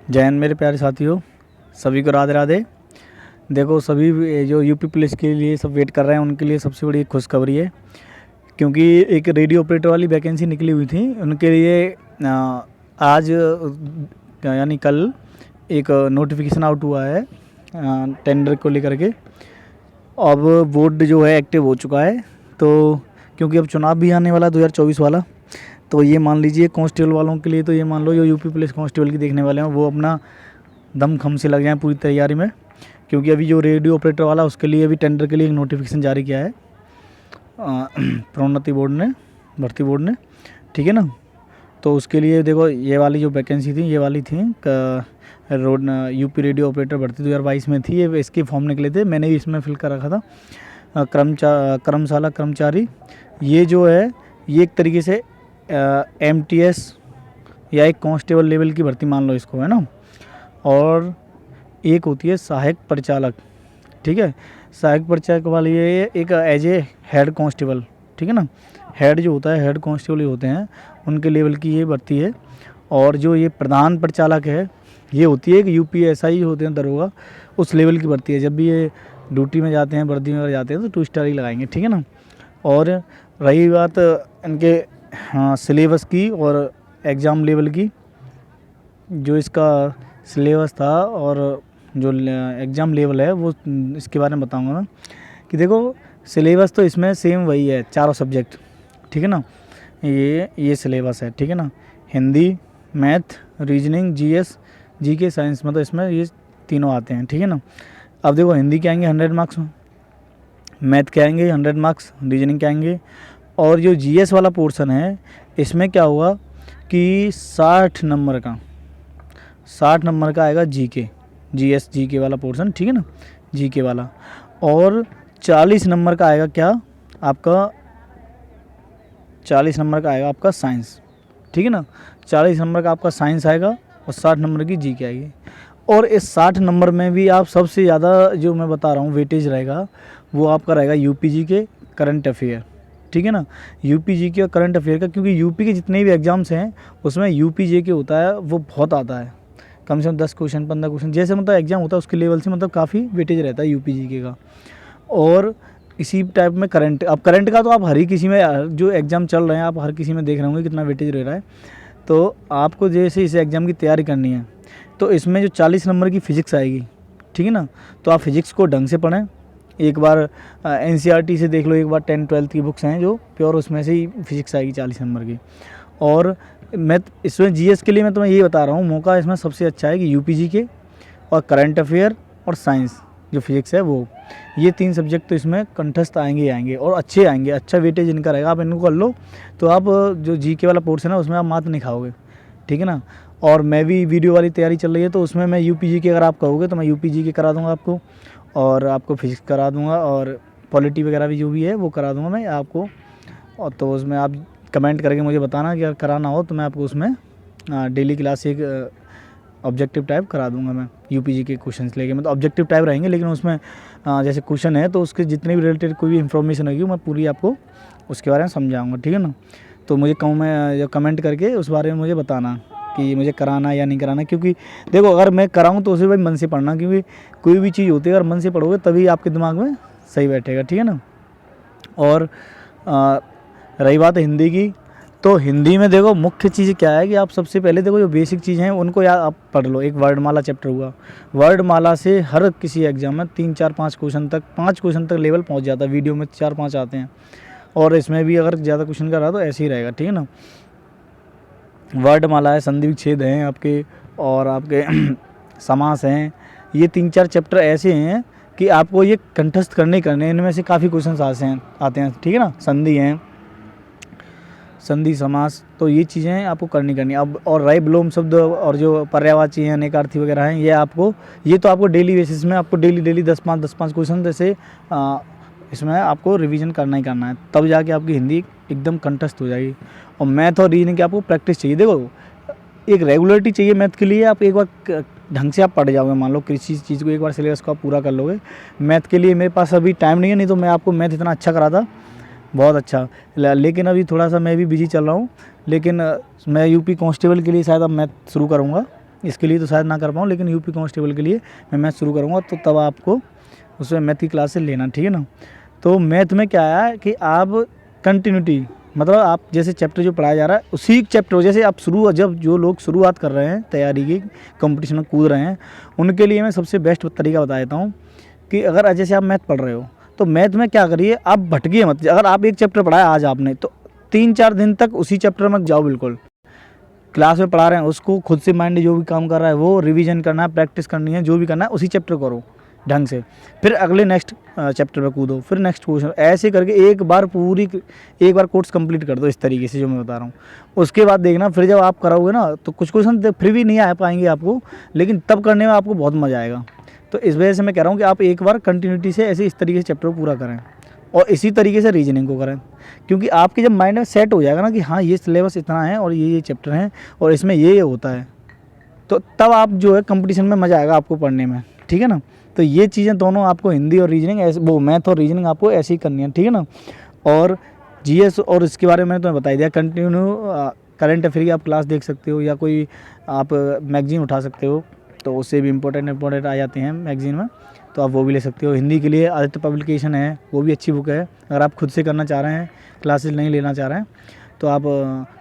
जय हिंद मेरे प्यारे साथियों, सभी को राधे राधे। देखो सभी जो यूपी पुलिस के लिए सब वेट कर रहे हैं उनके लिए सबसे बड़ी खुशखबरी है, क्योंकि एक रेडियो ऑपरेटर वाली वैकेंसी निकली हुई थी उनके लिए आज यानी कल एक नोटिफिकेशन आउट हुआ है टेंडर को लेकर के। अब बोर्ड जो है एक्टिव हो चुका है, तो क्योंकि अब चुनाव भी आने वाला 2024 वाला, तो ये मान लीजिए कांस्टेबल वालों के लिए तो ये मान लो जो यूपी पुलिस कांस्टेबल की देखने वाले हैं वो अपना दम खम से लग जाएं पूरी तैयारी में, क्योंकि अभी जो रेडियो ऑपरेटर वाला उसके लिए अभी टेंडर के लिए एक नोटिफिकेशन जारी किया है प्रोन्नति बोर्ड ने, भर्ती बोर्ड ने, ठीक है ना। तो उसके लिए देखो ये वाली जो वैकेंसी थी ये वाली थी रोड यूपी रेडियो ऑपरेटर भर्ती 2022 में थी, ये इसके फॉर्म निकले थे, मैंने भी इसमें फिल कर रखा था। कर्मशाला कर्मचारी ये जो है ये एक तरीके से MTS या एक कांस्टेबल लेवल की भर्ती मान लो इसको, है ना। और एक होती है सहायक परिचालक, ठीक है। सहायक परिचालक वाली ये एक एज ए हेड कांस्टेबल, ठीक है ना। हेड जो होता है हेड कांस्टेबल ही होते हैं उनके लेवल की ये भर्ती है। और जो ये प्रधान परिचालक है ये होती है कि UPSI होते हैं दरोगा, उस लेवल की भर्ती है। जब भी ये ड्यूटी में जाते हैं वर्दी में जाते हैं तो 2 स्टार ही लगाएंगे, ठीक है ना। और रही बात इनके सिलेबस की और एग्ज़ाम लेवल की, जो इसका सिलेबस था और जो एग्ज़ाम लेवल है वो इसके बारे में बताऊंगा मैं। कि देखो सिलेबस तो इसमें सेम वही है, चारों सब्जेक्ट, ठीक है ना। ये सिलेबस है, ठीक है ना। Hindi, math, reasoning, GS, GK, science, मतलब इसमें ये तीनों आते हैं, ठीक है ना। अब देखो हिंदी के आएंगे 100 मार्क्स, मैथ के आएंगे 100 मार्क्स, रीजनिंग के आएंगे। और जो GS वाला पोर्शन है इसमें क्या हुआ कि 60 नंबर का आएगा GS GK वाला पोर्शन, ठीक है ना, GK वाला। और 40 नंबर का आएगा क्या आपका, 40 नंबर का आएगा आपका साइंस, ठीक है ना। 40 नंबर का आपका साइंस आएगा और 60 नंबर की GK आएगी। और इस 60 नंबर में भी आप सबसे ज़्यादा जो मैं बता रहा हूँ वेटेज रहेगा वो आपका रहेगा UPG के करंट अफेयर, ठीक है ना। UPG के और करंट अफेयर का, क्योंकि यूपी के जितने भी एग्ज़ाम्स हैं उसमें UPG के होता है वो बहुत आता है, कम से कम 10 क्वेश्चन 15 क्वेश्चन जैसे मतलब एग्ज़ाम होता है उसके लेवल से, मतलब काफ़ी वेटेज रहता है UPG का। और इसी टाइप में करंट, अब करंट का तो आप हर ही किसी में जो एग्ज़ाम चल रहे हैं आप हर किसी में देख रहे होंगे कितना वेटेज रह रहा है। तो आपको जैसे इस एग्ज़ाम की तैयारी करनी है तो इसमें जो 40 नंबर की फ़िज़िक्स आएगी, ठीक है ना, तो आप फिज़िक्स को ढंग से पढ़ें। एक बार NCERT से देख लो, एक बार 10-12 की बुक्स हैं जो प्योर, उसमें से ही फिज़िक्स आएगी 40 नंबर की। और मैं इसमें GS के लिए मैं तुम्हें ये बता रहा हूँ, मौका इसमें सबसे अच्छा है कि UPG के और करंट अफेयर और साइंस जो फिज़िक्स है वो, ये 3 सब्जेक्ट तो इसमें कंठस्थ आएंगे ही आएंगे और अच्छे आएंगे, अच्छा वेटेज इनका रहेगा। आप इनको कर लो तो आप जो GK वाला पोर्शन है उसमें आप मात नहीं खाओगे, ठीक है ना। और मैं भी वीडियो वाली तैयारी चल रही है तो उसमें मैं UPG के अगर आप कहोगे तो मैं UPG के करा दूँगा आपको, और आपको फिज़िक्स करा दूँगा, और पॉलिटी वगैरह भी जो भी है वो करा दूँगा मैं आपको। और तो उसमें आप कमेंट करके मुझे बताना कि अगर कराना हो तो मैं आपको उसमें डेली क्लास एक ऑब्जेक्टिव टाइप करा दूंगा मैं UPG के क्वेश्चंस लेके। मतलब ऑब्जेक्टिव टाइप रहेंगे लेकिन उसमें जैसे क्वेश्चन है तो उसके जितने भी रिलेटेड कोई भी इन्फॉर्मेशन होगी मैं पूरी आपको उसके बारे में समझाऊंगा, ठीक है ना। तो मुझे कमेंट करके उस बारे में मुझे बताना कि मुझे कराना या नहीं कराना, क्योंकि देखो अगर मैं कराऊँ तो उसे भाई मन से पढ़ना, क्योंकि कोई भी चीज़ होती है अगर मन से पढ़ोगे तभी आपके दिमाग में सही बैठेगा, ठीक है ना। और रही बात हिंदी की, तो हिंदी में देखो मुख्य चीज़ क्या है कि आप सबसे पहले देखो जो बेसिक चीज़ हैं उनको याद आप पढ़ लो। एक वर्डमाला चैप्टर हुआ, वर्डमाला से हर किसी एग्जाम में 3-4-5 क्वेश्चन तक 5 क्वेश्चन तक लेवल पहुंच जाता है, वीडियो में 4-5 आते हैं। और इसमें भी अगर ज़्यादा क्वेश्चन का रहा तो ऐसे ही रहेगा, ठीक है ना। वर्डमाला है, संधि विच्छेद हैं आपके, और आपके समास हैं, ये 3-4 चैप्टर ऐसे हैं कि आपको ये कंठस्थ करने इनमें से काफ़ी क्वेश्चन आते हैं, ठीक है ना। संधि हैं, संधि समास, तो ये चीज़ें आपको करनी। अब और रहे विलोम शब्द और जो पर्यायवाची हैं, अनेकार्थी वगैरह हैं, ये तो आपको डेली बेसिस में आपको डेली 10-5 क्वेश्चन जैसे इसमें आपको रिवीजन करना ही करना है, तब जाके आपकी हिंदी एकदम कंठस्थ हो जाएगी। और मैथ और रीजनिंग की आपको प्रैक्टिस चाहिए। देखो एक रेगुलरिटी चाहिए मैथ के लिए, आप एक बार ढंग से आप पढ़ जाओगे, मान लो किसी चीज़ को एक बार सिलेबस को आप पूरा कर लोगे। मैथ के लिए मेरे पास अभी टाइम नहीं है, नहीं तो मैं आपको मैथ इतना अच्छा कराता, बहुत अच्छा। लेकिन अभी थोड़ा सा मैं भी बिजी चल रहा हूँ, लेकिन मैं UP कांस्टेबल के लिए शायद अब मैथ शुरू करूँगा, इसके लिए तो शायद ना कर पाऊँ, लेकिन यूपी कांस्टेबल के लिए मैं मैथ शुरू करूँगा, तो तब आपको उसमें मैथ की क्लासेस लेना, ठीक है ना। तो मैथ में क्या है कि आप कंटिन्यूटी, मतलब आप जैसे चैप्टर जो पढ़ाया जा रहा है उसी चैप्टर, जैसे आप जब जो लोग शुरुआत कर रहे हैं तैयारी की, कंपटीशन में कूद रहे हैं, उनके लिए मैं सबसे बेस्ट तरीका बता देता हूँ कि अगर जैसे आप मैथ पढ़ रहे हो तो मैथ में क्या करिए, आप भटकिए मत। अगर आप एक चैप्टर पढ़ाया आज आपने, तो 3-4 दिन तक उसी चैप्टर में जाओ, बिल्कुल क्लास में पढ़ा रहे हैं उसको खुद से माइंड जो भी काम कर रहा है वो रिवीजन करना है, प्रैक्टिस करनी है, जो भी करना है उसी चैप्टर करो ढंग से, फिर अगले नेक्स्ट चैप्टर पे कूदो, फिर नेक्स्ट क्वेश्चन, ऐसे करके एक बार कोर्स कंप्लीट कर दो इस तरीके से जो मैं बता रहा हूँ। उसके बाद देखना फिर जब आप कराओगे ना तो कुछ क्वेश्चन फिर भी नहीं आ पाएंगे आपको, लेकिन तब करने में आपको बहुत मज़ा आएगा। तो इस वजह से मैं कह रहा हूँ कि आप एक बार कंटिन्यूटी से ऐसे इस तरीके से चैप्टर को पूरा करें और इसी तरीके से रीजनिंग को करें, क्योंकि आपके जब माइंड में सेट हो जाएगा ना कि हाँ ये सिलेबस इतना है और ये चैप्टर हैं और इसमें ये होता है, तो तब आप जो है कंपटीशन में मज़ा आएगा आपको पढ़ने में, ठीक है ना। तो ये चीज़ें दोनों आपको हिंदी और रीजनिंग ऐसे, वो मैथ और रीजनिंग आपको ऐसे ही करनी है, ठीक है ना। और जीएस और इसके बारे में तुम्हें बता दिया, कंटिन्यू करंट अफेयर की आप क्लास देख सकते हो या कोई आप मैगजीन उठा सकते हो, तो उससे भी इम्पोर्टेंट आ जाते हैं मैगजीन में, तो आप वो भी ले सकते हो। हिंदी के लिए आदित्य पब्लिकेशन है, वो भी अच्छी बुक है। अगर आप खुद से करना चाह रहे हैं, क्लासेस नहीं लेना चाह रहे हैं, तो आप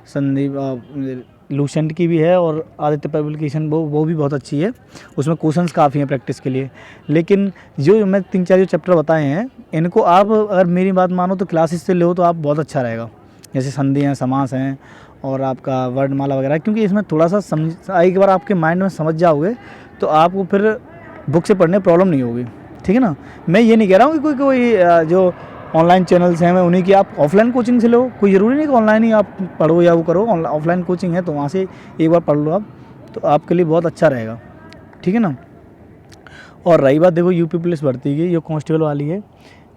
संदीप लूसेंट की भी है और आदित्य पब्लिकेशन वो भी बहुत अच्छी है, उसमें क्वेश्चंस काफ़ी हैं प्रैक्टिस के लिए। लेकिन जो मैं 3-4 जो चैप्टर बताए हैं इनको आप अगर मेरी बात मानो तो क्लासेस से लो तो आप बहुत अच्छा रहेगा, जैसे संधि हैं, समास हैं और आपका वर्णमाला वगैरह, क्योंकि इसमें थोड़ा सा एक बार आपके माइंड में समझ जाओगे तो आपको फिर बुक से पढ़ने प्रॉब्लम नहीं होगी, ठीक है ना। मैं ये नहीं कह रहा हूँ कि कोई जो ऑनलाइन चैनल्स हैं मैं उन्हीं की आप ऑफलाइन कोचिंग से लो, कोई ज़रूरी नहीं कि ऑनलाइन ही आप पढ़ो या वो करो, ऑफलाइन कोचिंग है तो वहाँ से एक बार पढ़ लो आप, तो आपके लिए बहुत अच्छा रहेगा, ठीक है ना। और रही बात देखो यूपी पुलिस भर्ती की, जो कांस्टेबल वाली है,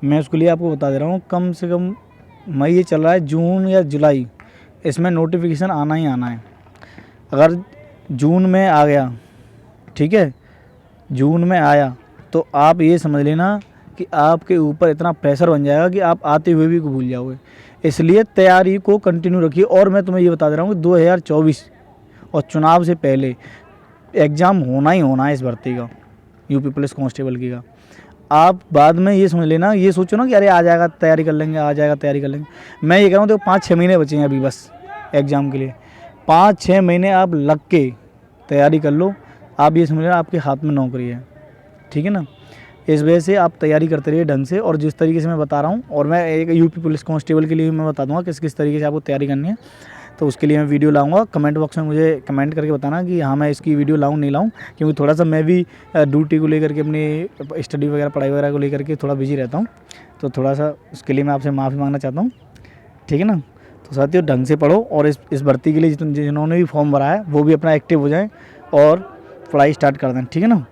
मैं उसके लिए आपको बता दे रहा हूँ, कम से कम मई ये चल रहा है, जून या जुलाई इसमें नोटिफिकेशन आना ही आना है। अगर जून में आ गया, ठीक है, जून में आया तो आप ये समझ लेना कि आपके ऊपर इतना प्रेशर बन जाएगा कि आप आते हुए भी भूल जाओगे। इसलिए तैयारी को कंटिन्यू रखिए। और मैं तुम्हें ये बता दे रहा हूँ कि 2024 और चुनाव से पहले एग्ज़ाम होना ही होना है इस भर्ती का, यूपी पुलिस कांस्टेबल की का। आप बाद में ये समझ लेना, ये सोचो ना कि अरे आ जाएगा तैयारी कर लेंगे, आ जाएगा तैयारी कर लेंगे। मैं ये कह रहा हूँ, देखो 5-6 महीने बचे हैं अभी बस एग्ज़ाम के लिए, 5-6 महीने आप लग के तैयारी कर लो। आप ये समझ लेना आपके हाथ में नौकरी है, ठीक है ना। इस वजह से आप तैयारी करते रहिए ढंग से, और जिस तरीके से मैं बता रहा हूँ, और मैं एक यूपी पुलिस कांस्टेबल के लिए मैं बता दूंगा किस किस तरीके से आपको तैयारी करनी है, तो उसके लिए मैं वीडियो लाऊंगा। कमेंट बॉक्स में मुझे कमेंट करके बताना कि हाँ मैं इसकी वीडियो लाऊं नहीं लाऊं, क्योंकि थोड़ा सा मैं भी ड्यूटी को लेकर के, अपनी स्टडी वगैरह पढ़ाई वगैरह को लेकर के थोड़ा बिजी रहता हूँ, तो थोड़ा सा उसके लिए मैं आपसे माफ़ी मांगना चाहता हूँ, ठीक है ना। तो साथियों ढंग से पढ़ो, और इस भर्ती के लिए जिन्होंने भी फॉर्म भरा है वो भी अपना एक्टिव हो जाएँ और पढ़ाई स्टार्ट कर दें, ठीक है ना।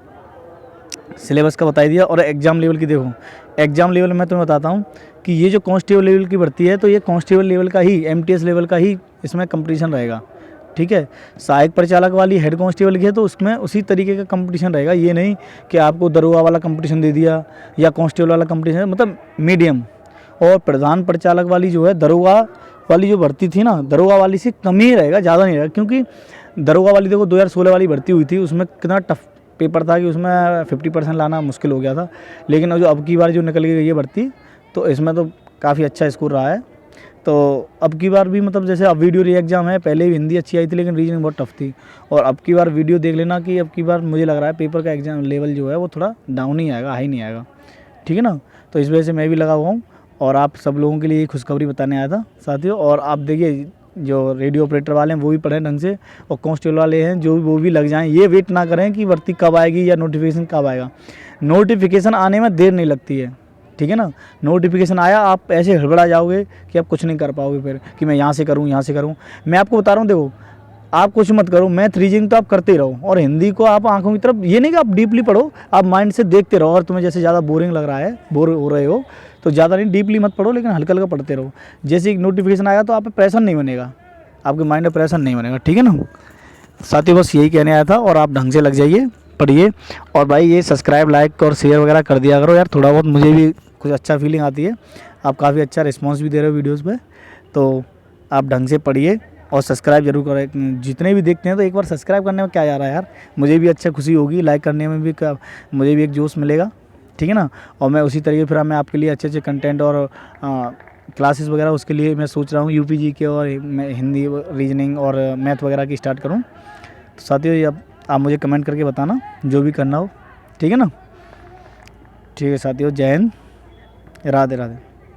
सिलेबस का बता दिया। और एग्ज़ाम लेवल की देखो, एग्ज़ाम लेवल मैं तुम्हें बताता हूँ कि ये जो कांस्टेबल लेवल की भर्ती है, तो ये कांस्टेबल लेवल का ही, एमटीएस लेवल का ही इसमें कंपटीशन रहेगा, ठीक है। सहायक परिचालक वाली हेड कांस्टेबल की है तो उसमें उसी तरीके का कंपटीशन रहेगा। ये नहीं कि आपको दरोगा वाला कंपटीशन दे दिया या कांस्टेबल वाला कंपटीशन, मतलब मीडियम। और प्रधान परिचालक वाली जो है, दरोगा वाली जो भर्ती थी ना, दरोगा वाली से कम ही रहेगा, ज़्यादा नहीं रहेगा, क्योंकि दरोगा वाली देखो 2016 वाली भर्ती हुई थी, उसमें कितना टफ पेपर था कि उसमें 50% लाना मुश्किल हो गया था। लेकिन जो अब की बार जो निकल गई है भर्ती, तो इसमें तो काफ़ी अच्छा स्कोर रहा है। तो अब की बार भी मतलब जैसे अब वीडियो री एग्ज़ाम है, पहले ही हिंदी अच्छी आई थी लेकिन रीजनिंग बहुत टफ थी, और अब की बार वीडियो देख लेना कि अब की बार मुझे लग रहा है पेपर का एग्जाम लेवल जो है वो थोड़ा डाउन ही आएगा, हाई नहीं आएगा, ठीक है ना। तो इस वजह से मैं भी लगा हुआ हूँ और आप सब लोगों के लिए खुशखबरी बताने आया था साथियों। और आप देखिए जो रेडियो ऑपरेटर वाले हैं वो भी पढ़ें ढंग से, और कांस्टेबल वाले हैं जो वो भी लग जाएं। ये वेट ना करें कि भर्ती कब आएगी या नोटिफिकेशन कब आएगा। नोटिफिकेशन आने में देर नहीं लगती है, ठीक है ना। नोटिफिकेशन आया आप ऐसे हड़बड़ा जाओगे कि आप कुछ नहीं कर पाओगे, फिर कि मैं यहाँ से करूँ यहाँ से करूँ। मैं आपको बता रहा हूँ, देखो आप कुछ मत करो, मैथ रीजनिंग तो आप करते रहो, और हिंदी को आप आंखों की तरफ, ये नहीं कि आप डीपली पढ़ो, आप माइंड से देखते रहो। और तुम्हें जैसे ज़्यादा बोरिंग लग रहा है, बोर हो रहे हो, तो ज़्यादा नहीं डीपली मत पढ़ो, लेकिन हल्का हल्का पढ़ते रहो। जैसे एक नोटिफिकेशन आएगा तो आप पे प्रेशर नहीं बनेगा, आपके माइंड में प्रेशर नहीं बनेगा, ठीक है ना साथियों। बस यही कहने आया था, और आप ढंग से लग जाइए, पढ़िए। और भाई ये सब्सक्राइब, लाइक और शेयर वगैरह कर दिया करो यार, थोड़ा बहुत मुझे भी कुछ अच्छा फीलिंग आती है। आप काफ़ी अच्छा रिस्पॉन्स भी दे रहे हो वीडियोज़ पे, तो आप ढंग से पढ़िए और सब्सक्राइब जरूर करें। जितने भी देखते हैं तो एक बार सब्सक्राइब करने में क्या जा रहा है यार, मुझे भी अच्छा खुशी होगी, लाइक करने में भी मुझे भी एक जोश मिलेगा, ठीक है ना। और मैं उसी तरीके फिर मैं आपके लिए अच्छे अच्छे कंटेंट और क्लासेस वगैरह उसके लिए मैं सोच रहा हूँ यूपीजी के, और मैं हिंदी रीजनिंग और मैथ वगैरह की स्टार्ट करूँ। तो साथियों ये आप मुझे कमेंट करके बताना जो भी करना हो, ठीक है ना। ठीक है साथियों, जय हिंद, राधे राधे।